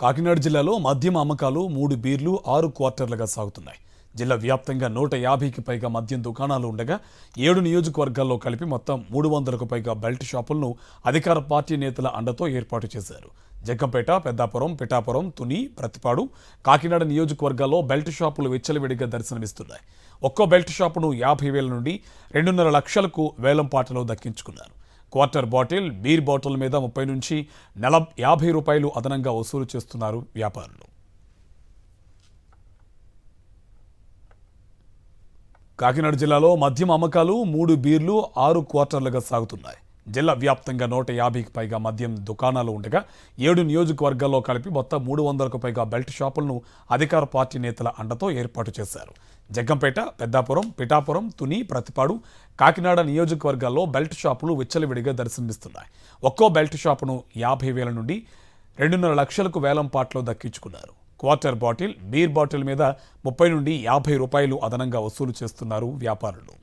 కాకినాడ జిల్లాలో మద్యం అమ్మకాలు 3 బీర్లు 6 క్వార్టర్లుగా సాగుతున్నాయి. జిల్లా వ్యాప్తంగా 150కి పైగా మద్యం దుకాణాలు ఉండగా 7 నియోజకవర్గాల్లో కలిపి మొత్తం 300కు పైగా బెల్ట్ షాపులను అధికార పార్టీ నేతల అండతో ఏర్పాటు చేశారు. జగ్గంపేట, పెద్దాపురం, పిఠాపురం, తుని, ప్రతిపాడు, కాకినాడ నియోజకవర్గాల్లో బెల్ట్ షాపులు విచ్చలవిడిగా దర్శనమిస్తున్నాయి. ఒక్కో బెల్ట్ షాపును 50,000 నుండి 2.5 లక్షలకు వేలం పాటలో దక్కించుకున్నారు. క్వార్టర్ బాటిల్, బీర్ బాటిల్ మీద 30 నుంచి 50 రూపాయలు అదనంగా వసూలు చేస్తున్నారు వ్యాపారులు. కాకినాడ జిల్లాలో మద్యం అమ్మకాలు 3 బీర్లు 6 క్వార్టర్లుగా సాగుతున్నాయి. జిల్లా వ్యాప్తంగా 150కి పైగా మద్యం దుకాణాలు ఉండగా 7 నియోజకవర్గాల్లో కలిపి మొత్తం 300కు పైగా బెల్ట్ షాపులను అధికార పార్టీ నేతల అండతో ఏర్పాటు చేశారు. జగ్గంపేట, పెద్దాపురం, పిఠాపురం, తుని, ప్రతిపాడు, కాకినాడ నియోజకవర్గాల్లో బెల్ట్ షాపులు విచ్చలవిడిగా దర్శనమిస్తున్నాయి. ఒక్కో బెల్ట్ షాపును 50,000 నుండి 2.5 లక్షలకు వేలం పాటలో దక్కించుకున్నారు. క్వార్టర్ బాటిల్, బీర్ బాటిల్ మీద 30 నుండి 50 రూపాయలు అదనంగా వసూలు చేస్తున్నారు వ్యాపారులు.